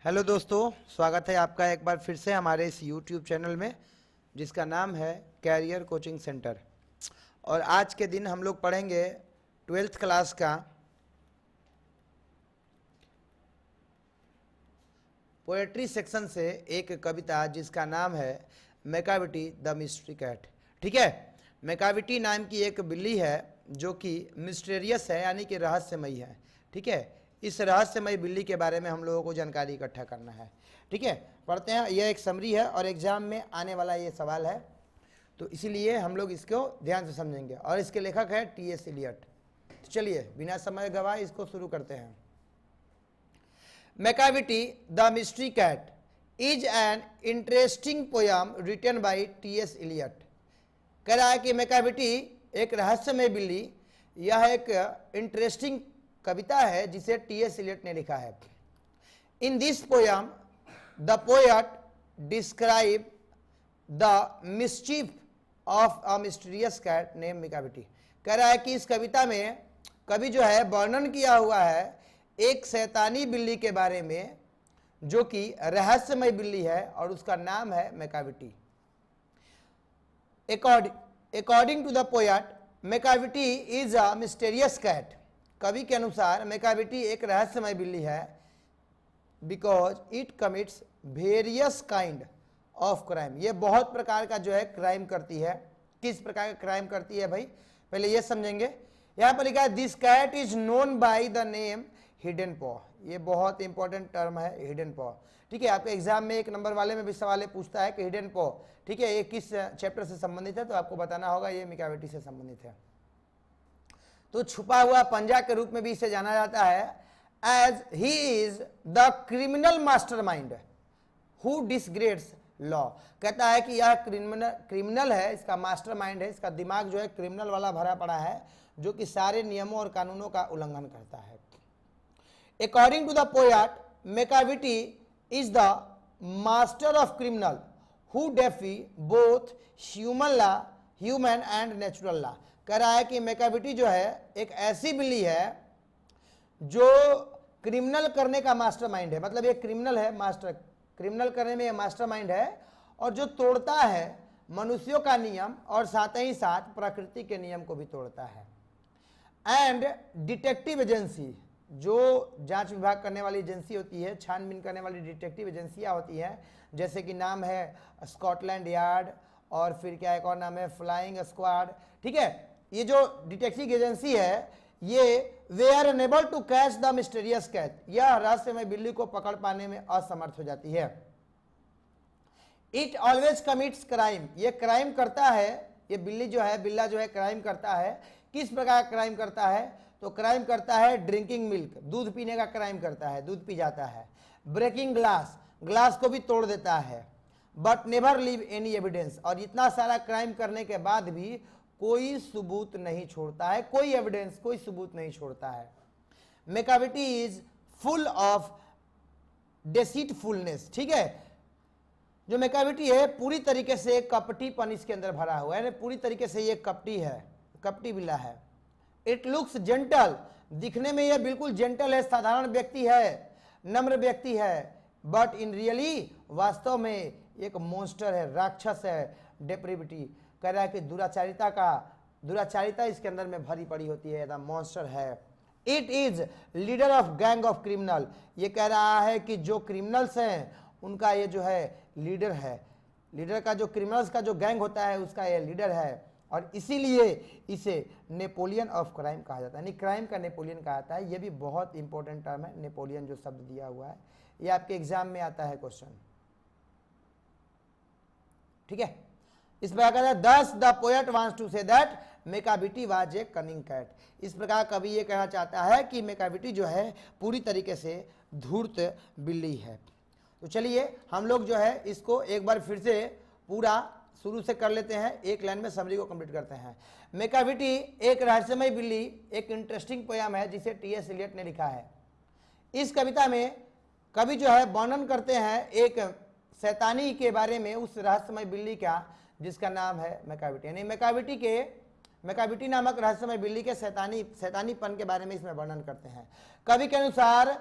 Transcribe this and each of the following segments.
Hello दोस्तों, स्वागत है आपका एक बार फिर से हमारे इस यूट्यूब चैनल में जिसका नाम है कैरियर कोचिंग सेंटर। और आज के दिन हम लोग पढ़ेंगे 12th क्लास का पोएट्री सेक्शन से एक कविता जिसका नाम है मैकाविटी द मिस्ट्री कैट। ठीक है, मैकाविटी नाम की एक बिल्ली है जो कि मिस्टीरियस है, यानी कि रहस्यमयी है। ठीक है, इस रहस्यमय बिल्ली के बारे में हम लोगों को जानकारी इकट्ठा करना है। ठीक है, पढ़ते हैं। यह एक समरी है और एग्जाम में आने वाला ये सवाल है, तो इसीलिए हम लोग इसको ध्यान से समझेंगे। और इसके लेखक है टी.एस. इलियट। तो चलिए बिना समय गवाए इसको शुरू करते हैं। Macavity the mystery cat is an interesting poem written by T S. Eliot. कह रहा है कि मैकाविटी एक रहस्यमय बिल्ली, यह एक इंटरेस्टिंग कविता है जिसे टी.एस. इलियट ने लिखा है। In this poem the poet describe the mischief of a mysterious cat name Macavity. कह रहा है कि इस कविता में कवि जो है वर्णन किया हुआ है एक शैतानी बिल्ली के बारे में जो कि रहस्यमय बिल्ली है और उसका नाम है Macavity. According to the poet Macavity is a mysterious cat. कवि के अनुसार मैकाविटी एक रहस्यमय बिल्ली है because it commits various kind of crime. ये बहुत प्रकार का जो है क्राइम करती है। किस प्रकार का क्राइम करती है भाई, पहले ये समझेंगे। यहाँ पर लिखा है this cat is known by the name hidden paw. ये बहुत इंपॉर्टेंट टर्म है हिडन पॉ। ठीक है, आपके एग्जाम में एक नंबर वाले में भी सवाल पूछता है कि हिडन पॉ, ठीक है, ये किस चैप्टर से संबंधित है, तो आपको बताना होगा ये मैकाविटी से संबंधित है। तो छुपा हुआ पंजा के रूप में भी इसे जाना जाता है, as he is the criminal mastermind who disgrades law. कहता है कि यह क्रिमिनल है, इसका मास्टरमाइंड है, इसका दिमाग जो है क्रिमिनल वाला भरा पड़ा है जो कि सारे नियमों और कानूनों का उल्लंघन करता है। According to the poet Macavity is the master of criminal who defy both human and natural law. कह रहा है कि मैकाविटी जो है एक ऐसी बिल्ली है जो क्रिमिनल करने का मास्टरमाइंड है। मतलब ये क्रिमिनल है, क्रिमिनल करने में ये मास्टरमाइंड है और जो तोड़ता है मनुष्यों का नियम और साथ ही साथ प्रकृति के नियम को भी तोड़ता है। एंड डिटेक्टिव एजेंसी, जो जांच विभाग करने वाली एजेंसी होती है, छानबीन करने वाली डिटेक्टिव एजेंसियां होती हैं, जैसे कि नाम है स्कॉटलैंड यार्ड और फिर क्या एक और नाम है फ्लाइंग स्क्वाड। ठीक है, ये जो डिटेक्टिव एजेंसी है ये we are unable to catch the mysterious cat. यह रहस्यमय बिल्ली को पकड़ पाने में असमर्थ हो जाती है। It always commits crime. ये क्राइम करता है, ये बिल्ली जो है, बिल्ला जो है क्राइम करता है। किस प्रकार का क्राइम करता है, तो क्राइम करता है ड्रिंकिंग मिल्क, दूध पीने का क्राइम करता है, दूध पी जाता है। ब्रेकिंग ग्लास को भी तोड़ देता है। But never leave any evidence. और इतना सारा क्राइम करने के बाद भी कोई सबूत नहीं छोड़ता है, कोई एविडेंस, कोई सबूत नहीं छोड़ता है। Macavity is full of deceitfulness. ठीक है, जो मैकाविटी है पूरी तरीके से कपटीपन इसके अंदर भरा हुआ है, पूरी तरीके से ये कपटी है, कपटी बिल्ला है। It looks gentle. दिखने में ये बिल्कुल जेंटल है, साधारण व्यक्ति है, नम्र व्यक्ति है। बट इन रियली, वास्तव में एक मॉन्स्टर है, राक्षस है, डेप्रिविटी। कह रहा है कि दुराचारिता इसके अंदर में भरी पड़ी होती है, द मॉन्स्टर है। It is leader of gang of criminal. ये कह रहा है कि जो क्रिमिनल्स हैं उनका ये जो है लीडर है। लीडर का जो क्रिमिनल्स का जो गैंग होता है उसका ये लीडर है, और इसीलिए इसे नेपोलियन ऑफ क्राइम कहा जाता है, यानी क्राइम का नेपोलियन कहा जाता है। ये भी बहुत इंपॉर्टेंट टर्म है, नेपोलियन जो शब्द दिया हुआ है, ये आपके एग्जाम में आता है क्वेश्चन। ठीक है, इस प्रकार कहता है thus the poet wants to say that Macavity was a cunning cat. इस प्रकार कवि ये कहना चाहता है कि मैकाविटी जो है पूरी तरीके से धूर्त बिल्ली है। तो चलिए हम लोग जो है इसको एक बार फिर से पूरा शुरू से कर लेते हैं, एक लाइन में समरी को कंप्लीट करते हैं। मैकाविटी एक रहस्यमय बिल्ली एक इंटरेस्टिंग पोयम है जिसे टी.एस. इलियट ने लिखा है। इस कविता में कवि जो है वर्णन करते हैं एक शैतानी के बारे में, उस रहस्यमय बिल्ली का जिसका नाम है मैकाविटी। यानी मैकाविटी नामक रहस्यमय बिल्ली के शैतानीपन के बारे में इसमें वर्णन करते हैं। कवि के अनुसार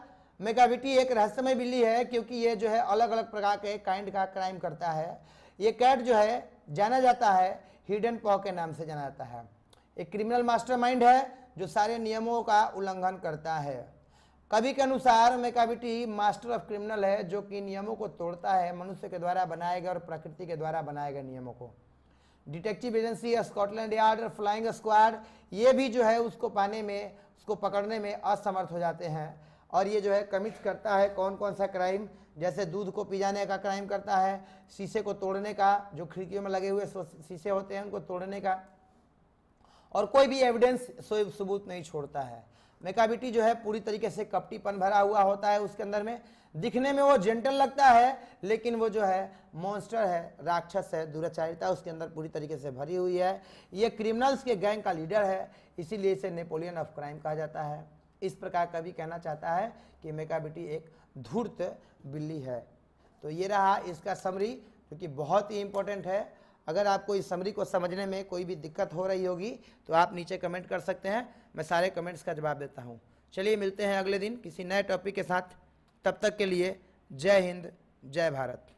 मैकाविटी एक रहस्यमय बिल्ली है क्योंकि ये जो है अलग अलग प्रकार के काइंड का क्राइम करता है। ये कैट जो है जाना जाता है हिडन पॉ के नाम से जाना जाता है। एक क्रिमिनल मास्टरमाइंड है जो सारे नियमों का उल्लंघन करता है। कवि के अनुसार मैकाविटी मास्टर ऑफ क्रिमिनल है जो कि नियमों को तोड़ता है, मनुष्य के द्वारा बनाए गए और प्रकृति के द्वारा बनाए गए नियमों को। Detective agency, Scotland yard, flying squad, ये भी जो है उसको पाने में, उसको पकड़ने में असमर्थ हो जाते हैं। और ये जो है कमिट करता है कौन कौन सा क्राइम, जैसे दूध को पी जाने का क्राइम करता है, शीशे को तोड़ने का, जो खिड़कियों में लगे हुए शीशे होते हैं उनको तोड़ने का, और कोई भी एविडेंस सबूत नहीं छोड़ता है। मैकाविटी जो है पूरी तरीके से कपटीपन भरा हुआ होता है उसके अंदर में। दिखने में वो जेंटल लगता है लेकिन वो जो है मॉन्स्टर है, राक्षस है, दुराचारिता उसके अंदर पूरी तरीके से भरी हुई है। ये क्रिमिनल्स के गैंग का लीडर है, इसीलिए इसे नेपोलियन ऑफ क्राइम कहा जाता है। इस प्रकार कवि कहना चाहता है कि मैकाविटी एक धूर्त बिल्ली है। तो ये रहा इसका समरी, जो कि बहुत ही इंपॉर्टेंट है। अगर आपको इस समरी को समझने में कोई भी दिक्कत हो रही होगी तो आप नीचे कमेंट कर सकते हैं, मैं सारे कमेंट्स का जवाब देता हूँ। चलिए मिलते हैं अगले दिन किसी नए टॉपिक के साथ, तब तक के लिए जय हिंद, जय भारत।